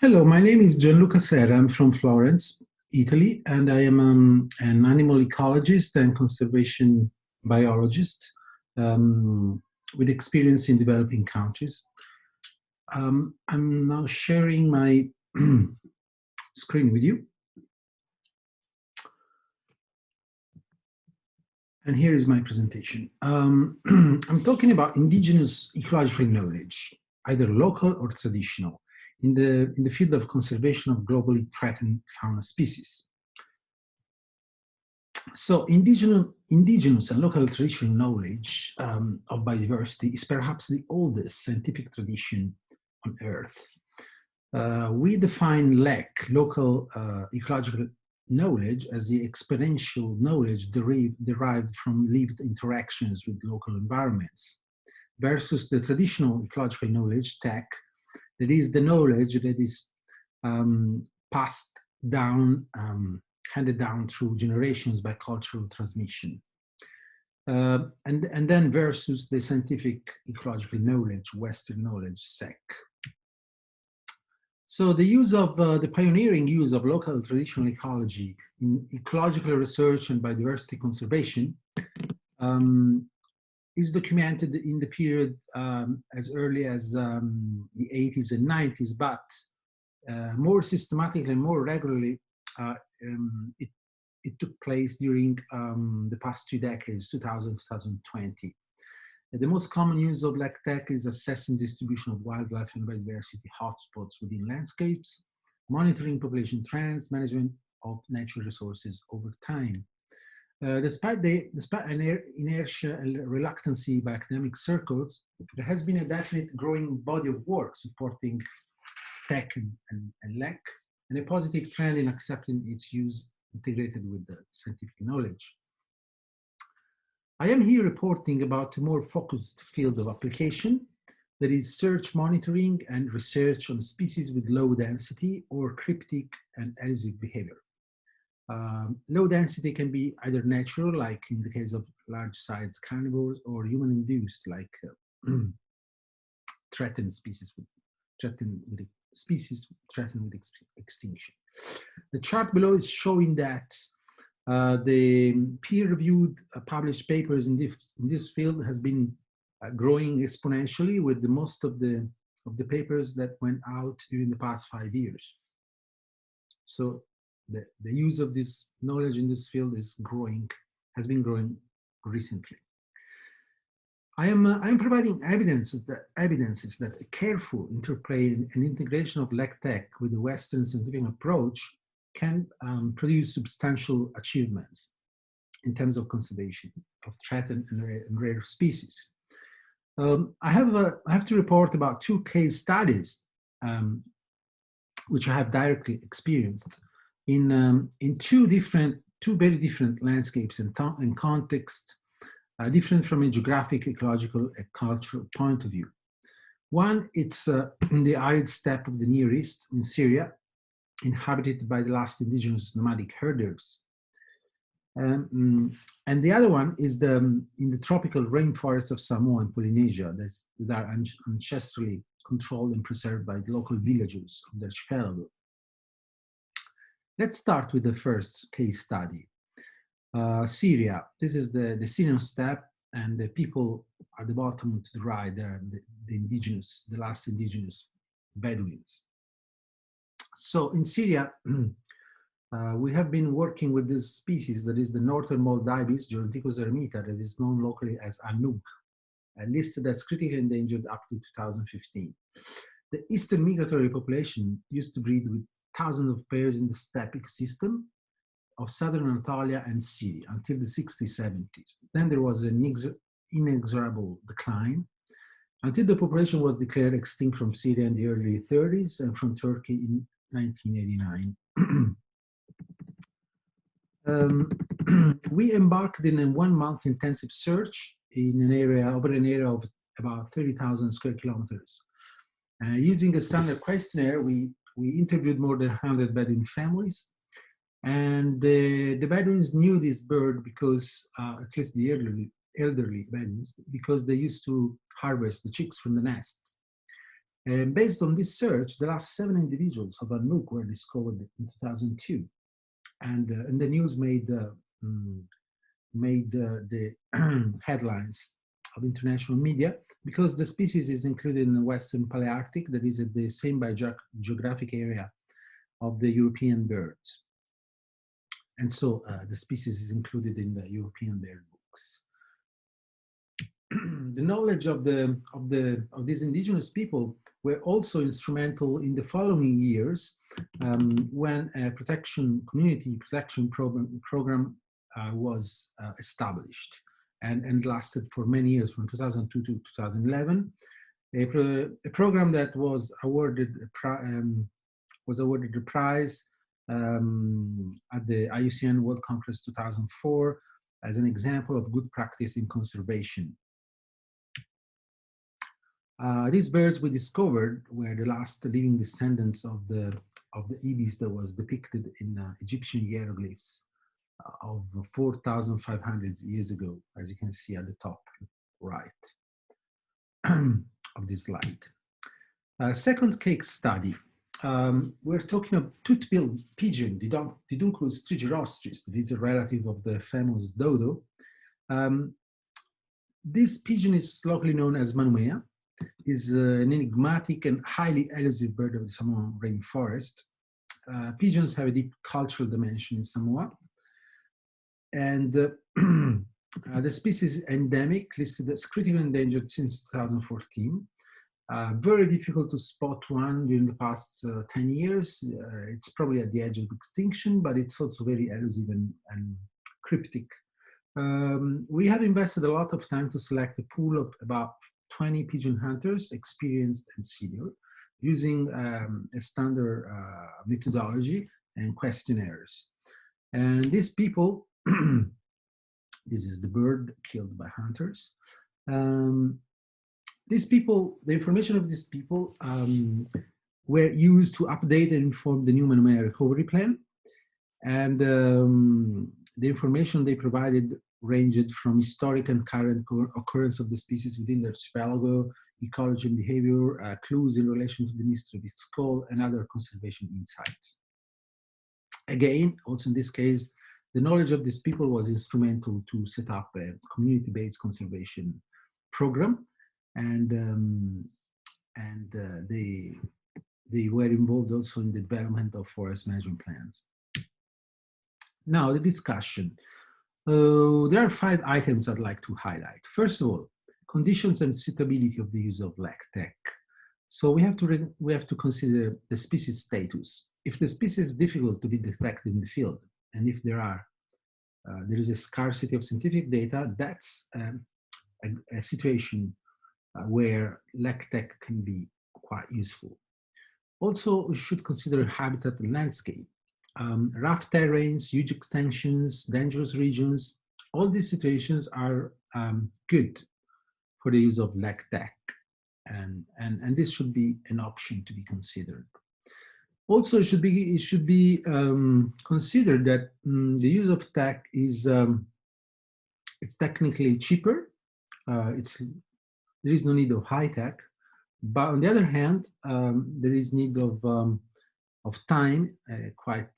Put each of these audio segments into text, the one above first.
Hello, my name is Gianluca Serra. I'm from Florence, Italy, and I am an animal ecologist and conservation biologist with experience in developing countries. I'm now sharing my screen with you. And here is my presentation. I'm talking about indigenous ecological knowledge, either local or traditional, in the field of conservation of globally threatened fauna species. So indigenous and local traditional knowledge of biodiversity is perhaps the oldest scientific tradition on Earth. We define local ecological knowledge, as the exponential knowledge derived from lived interactions with local environments, versus the traditional ecological knowledge, tech, that is the knowledge that is passed down, handed down through generations by cultural transmission. And then versus the scientific ecological knowledge, Western knowledge, SEC. So the use of the pioneering use of local traditional ecology in ecological research and biodiversity conservation is documented in the period as early as the 80s and 90s, but more systematically and more regularly, it took place during the past 2 decades, 2000, 2020. The most common use of tech is assessing distribution of wildlife and biodiversity hotspots within landscapes, monitoring population trends, management of natural resources over time. Despite inertia and reluctancy by academic circles, there has been a definite growing body of work supporting tech and LEC, and a positive trend in accepting its use integrated with the scientific knowledge. I am here reporting about a more focused field of application, that is search monitoring and research on species with low density or cryptic and elusive behavior. Low density can be either natural, like in the case of large-sized carnivores, or human-induced, like threatened species with extinction. The chart below is showing that the peer-reviewed published papers in this field has been growing exponentially, with the most of the papers that went out during the past 5 years. So the use of this knowledge in this field is has been growing recently. I am providing evidences that a careful interplay and integration of tech with the Western scientific approach can produce substantial achievements in terms of conservation of threatened and rare species. I have to report about 2 case studies which I have directly experienced in 2 very different landscapes and context, different from a geographic, ecological, and cultural point of view. One, it's in the arid steppe of the Near East in Syria, inhabited by the last indigenous nomadic herders. And the other one is in the tropical rainforests of Samoa and Polynesia that are ancestrally controlled and preserved by the local villagers of the archipelago. Let's start with the first case study. Syria. This is the Syrian steppe, and the people at the bottom to the right, they're the last indigenous Bedouins. So in Syria, we have been working with this species, that is the northern mole ibis, Geronticus eremita, that is known locally as Anug, listed as critically endangered up to 2015. The eastern migratory population used to breed with thousands of pairs in the steppe ecosystem of southern Anatolia and Syria until the 60s, 70s. Then there was an inexorable decline until the population was declared extinct from Syria in the early 30s and from Turkey in 1989. We embarked in a 1-month intensive search in over an area of about 30,000 square kilometers. Using a standard questionnaire, we interviewed more than 100 Bedouin families, and the Bedouins knew this bird because, at least the elderly Bedouins, because they used to harvest the chicks from the nests. And based on this search, the last 7 individuals of Anouk were discovered in 2002. And the news made the headlines of international media because the species is included in the Western Palearctic, that is at the same biogeographic area of the European birds. And so the species is included in the European bird books. The knowledge of these indigenous people were also instrumental in the following years when a community protection program was established and lasted for many years from 2002 to 2011. A program that was awarded the prize at the IUCN World Congress 2004 as an example of good practice in conservation. These birds we discovered were the last living descendants of the ibis that was depicted in Egyptian hieroglyphs of 4,500 years ago, as you can see at the top right of this slide. Second case study. We're talking of tooth-billed pigeon, Didunculus trigerostris, that is a relative of the famous dodo. This pigeon is locally known as Manumea. Is an enigmatic and highly elusive bird of the Samoan rainforest. Pigeons have a deep cultural dimension in Samoa. And the species is endemic, listed as critically endangered since 2014. Very difficult to spot one during the past 10 years. It's probably at the edge of extinction, but it's also very elusive and cryptic. We have invested a lot of time to select a pool of about 20 pigeon hunters, experienced and senior, using a standard methodology and questionnaires. And these people, this is the bird killed by hunters. These people, the information of these people were used to update and inform the new Manumea recovery plan. And the information they provided ranged from historic and current occurrence of the species within the archipelago, ecology and behavior, clues in relation to the mystery of its call, and other conservation insights. Again, also in this case, the knowledge of these people was instrumental to set up a community-based conservation program, and they were involved also in the development of forest management plans. Now, the discussion. There are 5 items I'd like to highlight. First of all, conditions and suitability of the use of LEC-TEC. So we have to consider the species status. If the species is difficult to be detected in the field, and if there is a scarcity of scientific data, that's a situation where LEC-TEC can be quite useful. Also, we should consider habitat and landscape. Rough terrains, huge extensions, dangerous regions, all these situations are good for the use of LEC-TEC, and this should be an option to be considered. Also, it should be considered that the use of TEC is it's technically cheaper. There is no need of high tech, but on the other hand, there is need of time, quite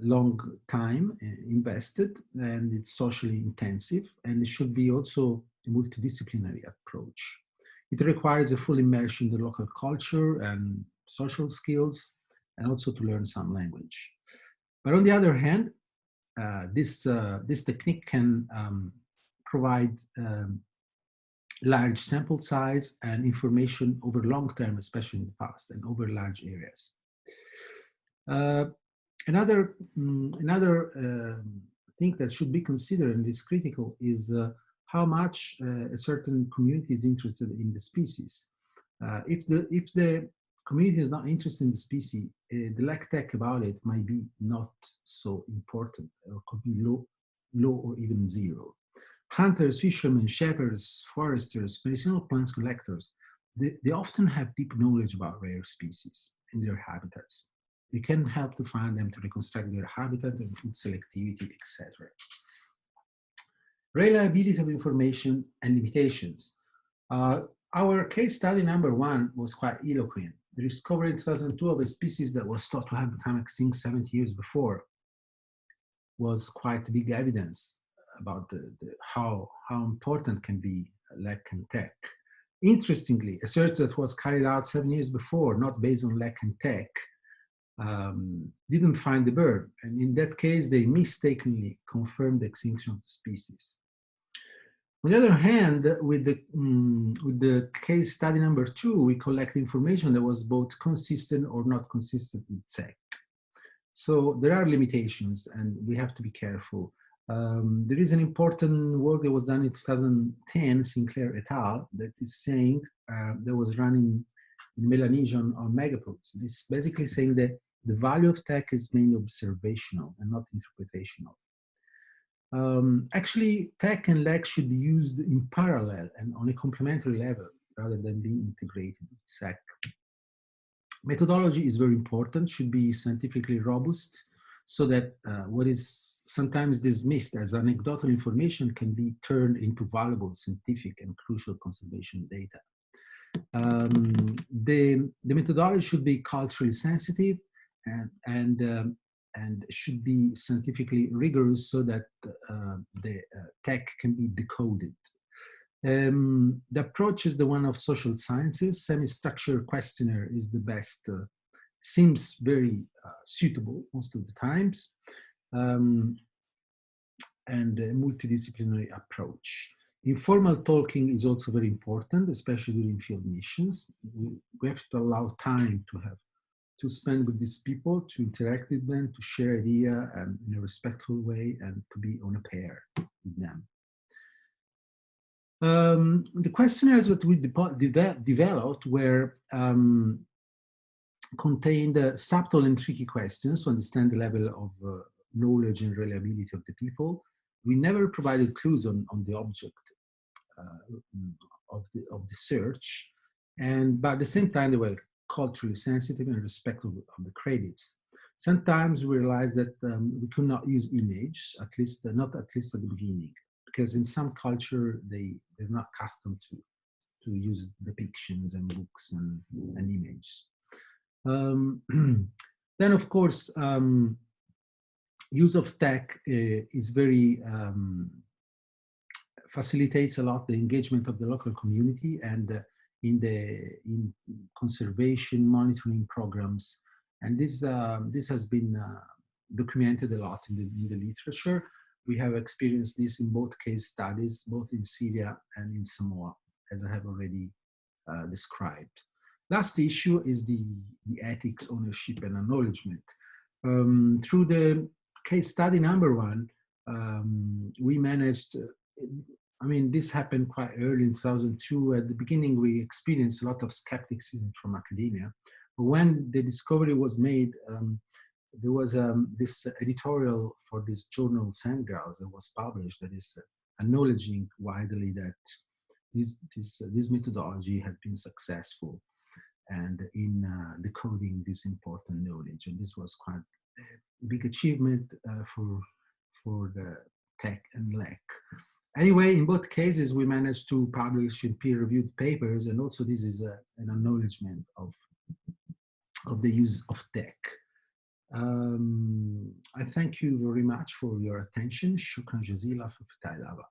long time invested, and it's socially intensive, and it should be also a multidisciplinary approach. It requires a full immersion in the local culture and social skills, and also to learn some language. But on the other hand, this technique can provide large sample size and information over long term, especially in the past, and over large areas. Another thing that should be considered and is critical is how much a certain community is interested in the species. If the community is not interested in the species, the LEC-TEC about it might be not so important, or could be low or even zero. Hunters, fishermen, shepherds, foresters, medicinal plants collectors, they often have deep knowledge about rare species and their habitats. They can help to find them, to reconstruct their habitat and food selectivity, etc. Reliability of information and limitations. Our case study number 1 was quite eloquent. The discovery in 2002 of a species that was thought to have become extinct 70 years before was quite big evidence about how important can be lack and tech. Interestingly, a search that was carried out 7 years before, not based on lack and tech, didn't find the bird. And in that case, they mistakenly confirmed the extinction of the species. On the other hand, with the case study number 2, we collect information that was both consistent or not consistent with tech. So there are limitations, and we have to be careful. There is an important work that was done in 2010, Sinclair et al., that is saying, that was running in Melanesia on megapods. It's basically saying that the value of tech is mainly observational and not interpretational. Actually, tech and LEC should be used in parallel and on a complementary level rather than being integrated with SEC. Methodology is very important, should be scientifically robust, so that what is sometimes dismissed as anecdotal information can be turned into valuable scientific and crucial conservation data. The methodology should be culturally sensitive and should be scientifically rigorous so that the tech can be decoded. The approach is the one of social sciences. Semi-structured questionnaire is the best, seems very suitable most of the times, and a multidisciplinary approach. Informal talking is also very important, especially during field missions. We have to allow time to spend with these people, to interact with them, to share idea in a respectful way, and to be on a pair with them. The questionnaires that we developed were contained subtle and tricky questions to understand the level of knowledge and reliability of the people. We never provided clues on the object of the search, but at the same time they were culturally sensitive and respectful of the credits. Sometimes we realized that we could not use image, not at least at the beginning, because in some culture they're not accustomed to use depictions and books and images. Then of course, use of tech is very facilitates a lot the engagement of the local community and in conservation monitoring programs, and this has been documented a lot in the literature. We have experienced this in both case studies, both in Syria and in Samoa, as I have already described. Last issue is the ethics, ownership, and acknowledgement. Through the case study number 1, we managed, this happened quite early in 2002. At the beginning, we experienced a lot of skepticism from academia. But when the discovery was made, there was this editorial for this journal Sandgrouse that was published that is acknowledging widely that this methodology had been successful and in decoding this important knowledge. And this was quite a big achievement for the tech and LEC. Anyway, in both cases, we managed to publish in peer-reviewed papers, and also this is an acknowledgement of the use of tech. I thank you very much for your attention. Shukran jazila for Fatai Lava.